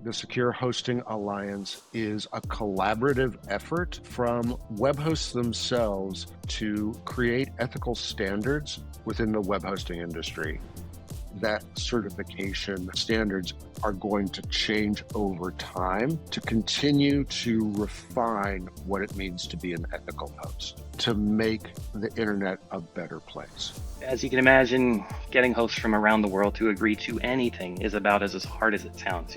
The Secure Hosting Alliance is a collaborative effort from web hosts themselves to create ethical standards within the web hosting industry. That certification standards are going to change over time to continue to refine what it means to be an ethical host, to make the internet a better place. As you can imagine, getting hosts from around the world to agree to anything is about as hard as it sounds,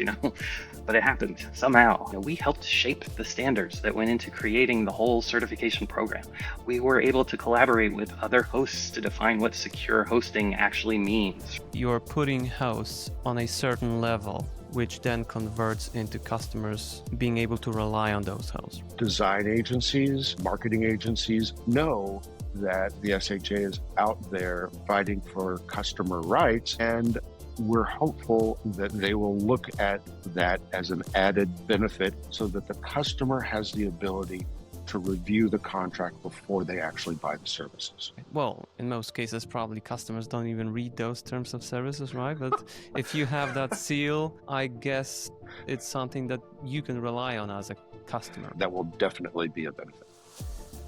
But it happened somehow. We helped shape the standards that went into creating the whole certification program. We were able to collaborate with other hosts to define what secure hosting actually means. You're putting hosts on a certain level, which then converts into customers being able to rely on those hosts. Design agencies, marketing agencies know that the SHA is out there fighting for customer rights, and we're hopeful that they will look at that as an added benefit so that the customer has the ability to review the contract before they actually buy the services. Well, in most cases, probably customers don't even read those terms of services, right? But if you have that seal, I guess it's something that you can rely on as a customer. That will definitely be a benefit.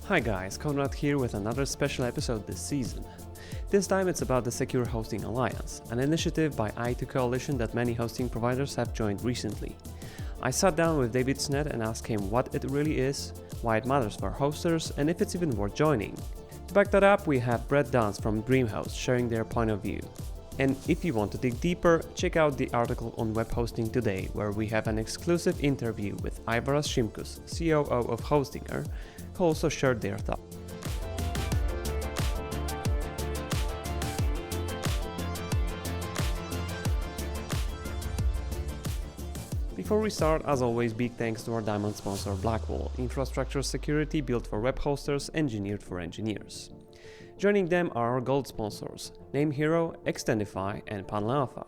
Hi guys, Conrad here with another special episode this season. This time it's about the Secure Hosting Alliance, an initiative by IT Coalition that many hosting providers have joined recently. I sat down with David Snead and asked him what it really is, why it matters for hosters, and if it's even worth joining. To back that up, we have Brett Dunst from DreamHost sharing their point of view. And if you want to dig deeper, check out the article on WebhostingToday, where we have an exclusive interview with Aivaras Šimkus, COO of Hostinger, who also shared their thoughts. Before we start, as always, big thanks to our diamond sponsor Blackwall, infrastructure security built for web hosters, engineered for engineers. Joining them are our gold sponsors, NameHero, Extendify, and Panel Alpha.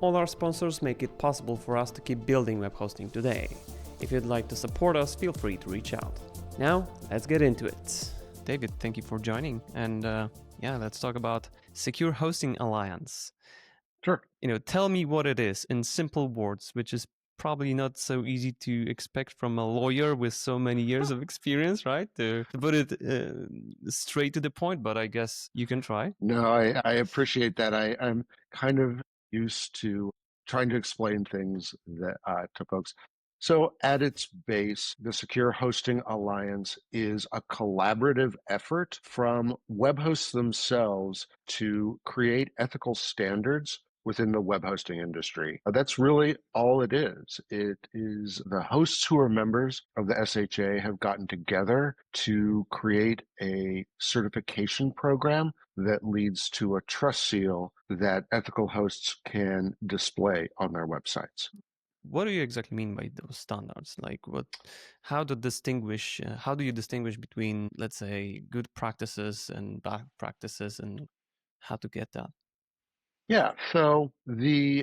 All our sponsors make it possible for us to keep building web hosting today. If you'd like to support us, feel free to reach out. Now, let's get into it. David, thank you for joining. And let's talk about Secure Hosting Alliance. Sure. Tell me what it is in simple words, which is probably not so easy to expect from a lawyer with so many years of experience, right? To put it straight to the point, but I guess you can try. No, I appreciate that. I'm kind of used to trying to explain things that to folks. So at its base, the Secure Hosting Alliance is a collaborative effort from web hosts themselves to create ethical standards within the web hosting industry. That's really all it is. It is the hosts who are members of the SHA have gotten together to create a certification program that leads to a trust seal that ethical hosts can display on their websites. What do you exactly mean by those standards? Like how do you distinguish between, let's say, good practices and bad practices, and how to get that? Yeah, so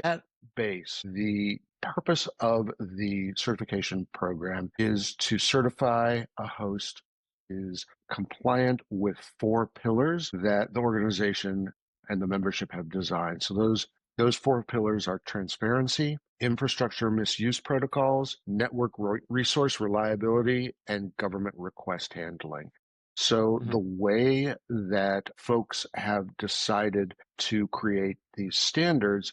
at base, the purpose of the certification program is to certify a host is compliant with 4 pillars that the organization and the membership have designed. So those 4 pillars are transparency, infrastructure misuse protocols, network resource reliability, and government request handling. So the way that folks have decided to create these standards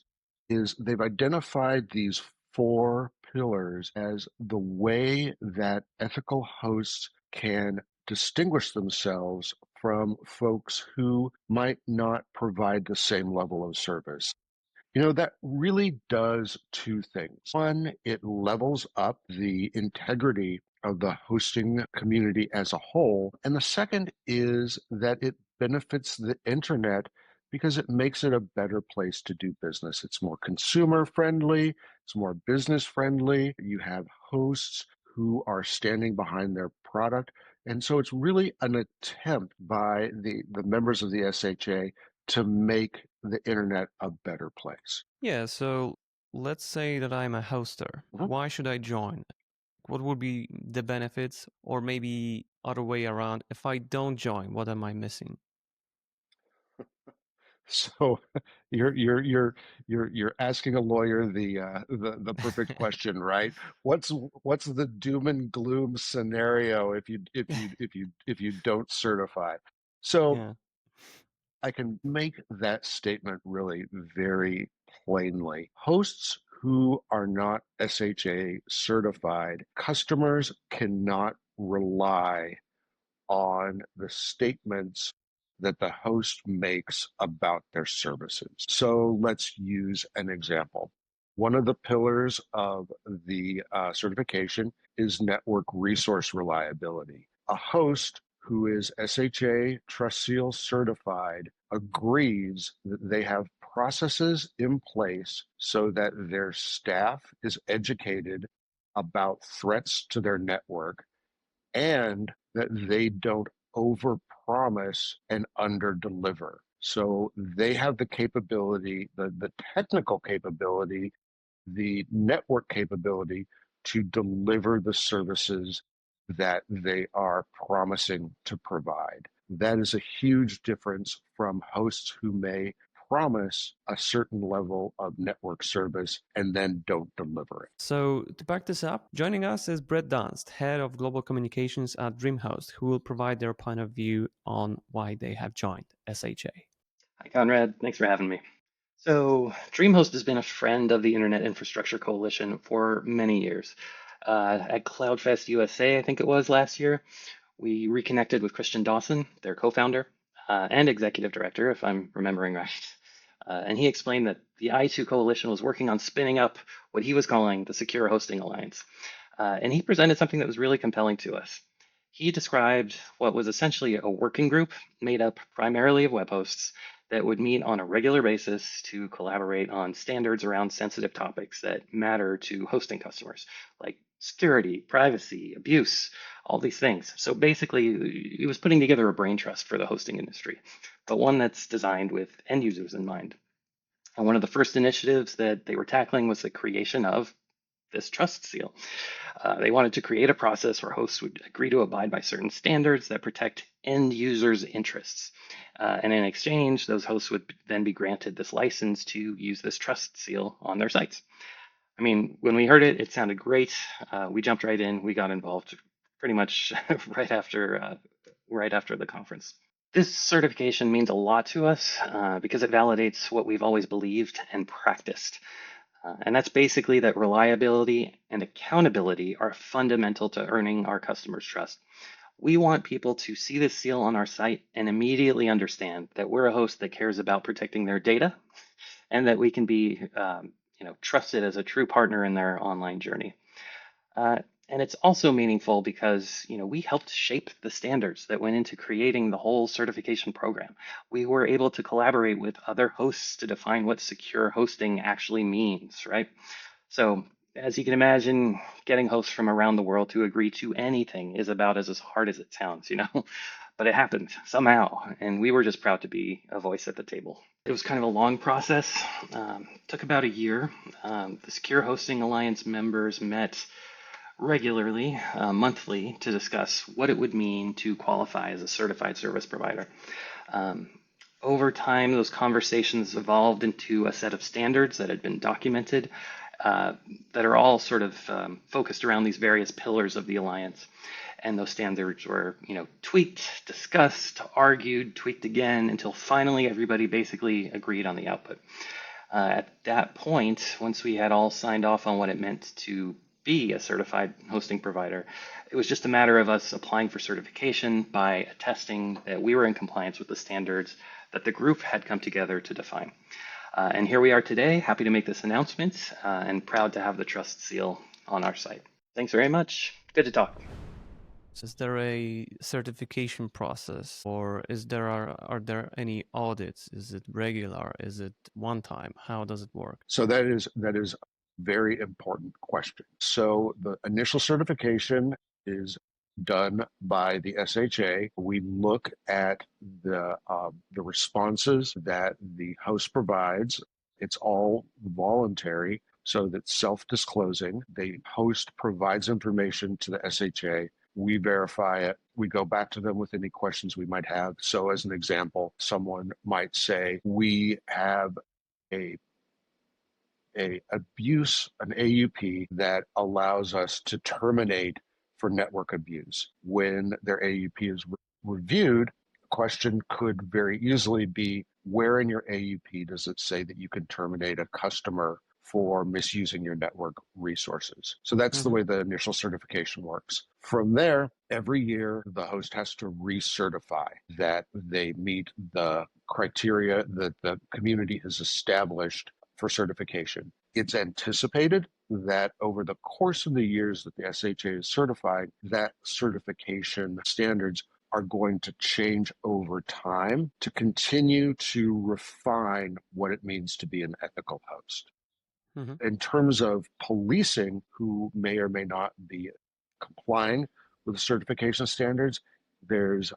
is they've identified these 4 pillars as the way that ethical hosts can distinguish themselves from folks who might not provide the same level of service. That really does 2 things. One, it levels up the integrity of the hosting community as a whole. And the second is that it benefits the internet because it makes it a better place to do business. It's more consumer friendly, it's more business friendly. You have hosts who are standing behind their product. And so it's really an attempt by the members of the SHA to make the internet a better place. Yeah, so let's say that I'm a hoster. Why should I join? What would be the benefits, or maybe other way around? If I don't join, what am I missing? So you're asking a lawyer the perfect question, right? What's the doom and gloom scenario if you don't certify? So Yeah. I can make that statement really very plainly. Hosts who are not SHA certified, customers cannot rely on the statements that the host makes about their services. So let's use an example. One of the pillars of the certification is network resource reliability. A host who is SHA Trust Seal certified agrees that they have processes in place so that their staff is educated about threats to their network and that they don't overpromise and underdeliver. So they have the capability, the technical capability, the network capability to deliver the services that they are promising to provide. That is a huge difference from hosts who may promise a certain level of network service and then don't deliver it. So, to back this up, joining us is Brett Dunst, head of global communications at DreamHost, who will provide their point of view on why they have joined SHA. Hi, Conrad. Thanks for having me. So, DreamHost has been a friend of the Internet Infrastructure Coalition for many years. At CloudFest USA, I think it was last year, we reconnected with Christian Dawson, their co-founder and executive director, if I'm remembering right. And he explained that the I2 Coalition was working on spinning up what he was calling the Secure Hosting Alliance. And he presented something that was really compelling to us. He described what was essentially a working group made up primarily of web hosts that would meet on a regular basis to collaborate on standards around sensitive topics that matter to hosting customers, like security, privacy, abuse, all these things. So basically, he was putting together a brain trust for the hosting industry, but one that's designed with end users in mind. And one of the first initiatives that they were tackling was the creation of this trust seal. They wanted to create a process where hosts would agree to abide by certain standards that protect end users' interests. And in exchange, those hosts would then be granted this license to use this trust seal on their sites. I mean, when we heard it, it sounded great. We jumped right in. We got involved pretty much right after the conference. This certification means a lot to us because it validates what we've always believed and practiced. And that's basically that reliability and accountability are fundamental to earning our customers' trust. We want people to see this seal on our site and immediately understand that we're a host that cares about protecting their data and that we can be trusted as a true partner in their online journey. And it's also meaningful because we helped shape the standards that went into creating the whole certification program. We were able to collaborate with other hosts to define what secure hosting actually means, right? So as you can imagine, getting hosts from around the world to agree to anything is about as hard as it sounds, but it happened somehow, and we were just proud to be a voice at the table. It was kind of a long process. Took about a year. The Secure Hosting Alliance members met regularly, monthly, to discuss what it would mean to qualify as a certified service provider. Over time, those conversations evolved into a set of standards that had been documented that are all sort of focused around these various pillars of the alliance. And those standards were, tweaked, discussed, argued, tweaked again until finally everybody basically agreed on the output. At that point, once we had all signed off on what it meant to be a certified hosting provider, it was just a matter of us applying for certification by attesting that we were in compliance with the standards that the group had come together to define. And here we are today, happy to make this announcement and proud to have the trust seal on our site. Thanks very much. Good to talk. Is there a certification process, or are there any audits? Is it regular? Is it one time? How does it work? So that is a very important question. So the initial certification is done by the SHA. We look at the responses that the host provides. It's all voluntary, so that's self-disclosing. The host provides information to the SHA we verify it, we go back to them with any questions we might have. So as an example, someone might say, we have a abuse, an AUP that allows us to terminate for network abuse. When their AUP is reviewed, the question could very easily be, where in your AUP does it say that you can terminate a customer for misusing your network resources? So that's the way the initial certification works. From there, every year, the host has to recertify that they meet the criteria that the community has established for certification. It's anticipated that over the course of the years that the SHA is certified, that certification standards are going to change over time to continue to refine what it means to be an ethical host. In terms of policing who may or may not be complying with the certification standards, there's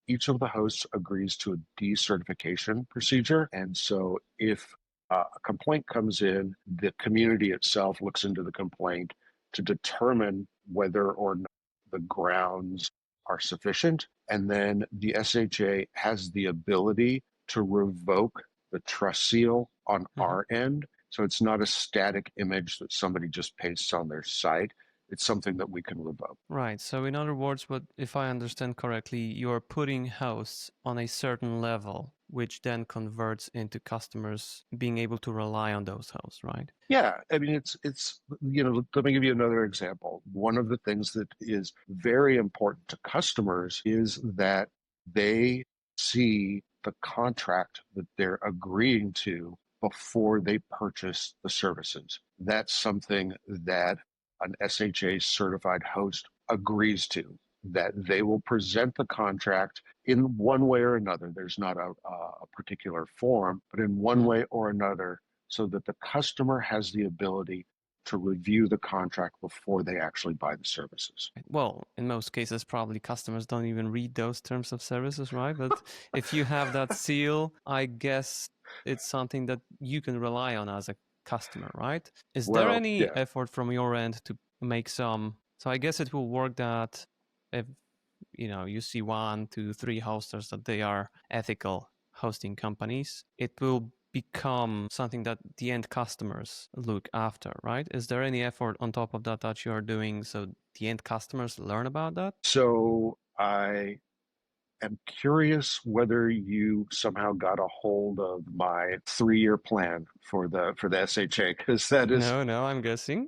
each of the hosts agrees to a decertification procedure. And so if a complaint comes in, the community itself looks into the complaint to determine whether or not the grounds are sufficient. And then the SHA has the ability to revoke the trust seal on our end. So it's not a static image that somebody just pastes on their site. It's something that we can revoke. Right. So in other words, what if I understand correctly, you're putting hosts on a certain level, which then converts into customers being able to rely on those hosts, right? Yeah, I mean, it's let me give you another example. One of the things that is very important to customers is that they see the contract that they're agreeing to before they purchase the services. That's something that an SHA certified host agrees to, that they will present the contract in one way or another. There's not a particular form, but in one way or another, so that the customer has the ability to review the contract before they actually buy the services. Well, in most cases, probably customers don't even read those terms of services, right? But if you have that seal, I guess it's something that you can rely on as a customer, right? Is there any effort from your end to make some? So I guess it will work that if you see 1, 2, 3 hosters that they are ethical hosting companies, it will become something that the end customers look after, right? Is there any effort on top of that you are doing so the end customers learn about that? So I am curious whether you somehow got a hold of my 3-year plan for the SHA, because No, I'm guessing.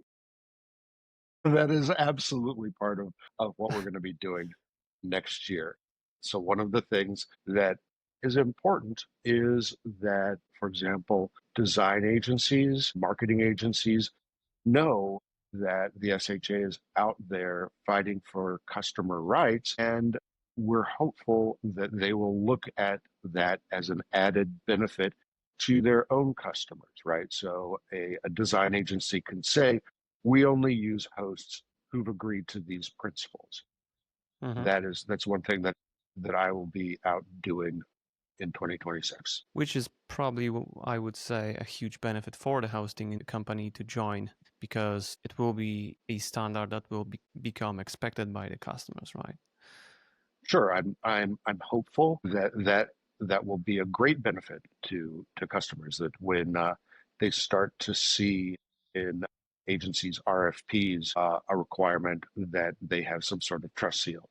that is absolutely part of what we're going to be doing next year. So one of the things that is important is that, for example, design agencies, marketing agencies know that the SHA is out there fighting for customer rights, and we're hopeful that they will look at that as an added benefit to their own customers, right? So a design agency can say, we only use hosts who've agreed to these principles. That's one thing that I will be out doing in 2026. Which is probably, I would say, a huge benefit for the hosting company to join, because it will be a standard that will become expected by the customers, right? Sure, I'm hopeful that will be a great benefit to customers, that when they start to see in agencies' RFPs a requirement that they have some sort of trust seal.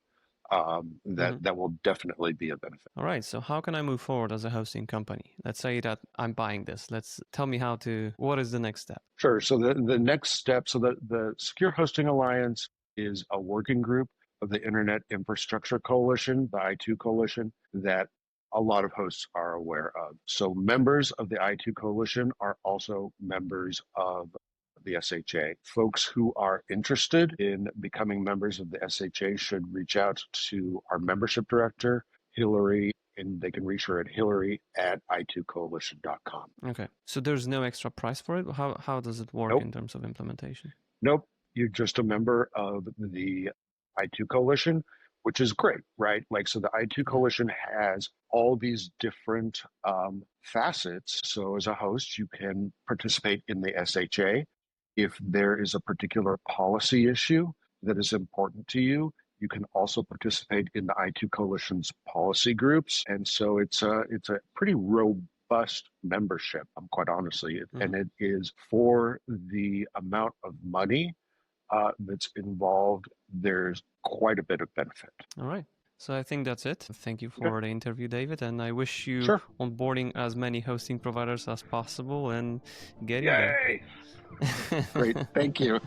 That will definitely be a benefit. All right. So how can I move forward as a hosting company? Let's say that I'm buying this. Tell me what is the next step? Sure. So the next step, so the Secure Hosting Alliance is a working group of the Internet Infrastructure Coalition, the I2 Coalition, that a lot of hosts are aware of. So members of the I2 Coalition are also members of the SHA. Folks who are interested in becoming members of the SHA should reach out to our membership director, Hillary, and they can reach her at hillary@i2coalition.com. Okay. So there's no extra price for it? How does it work in terms of implementation? Nope. You're just a member of the I2 Coalition, which is great, right? Like, so the I2 Coalition has all these different facets. So as a host, you can participate in the SHA. If there is a particular policy issue that is important to you, You can also participate in the i2 Coalition's policy groups. And so it's a pretty robust membership, quite honestly. And it is for the amount of money that's involved, there's quite a bit of benefit. All right. So I think that's it. Thank you for the interview, David, and I wish you Sure. onboarding as many hosting providers as possible and getting Yay! Great. Thank you.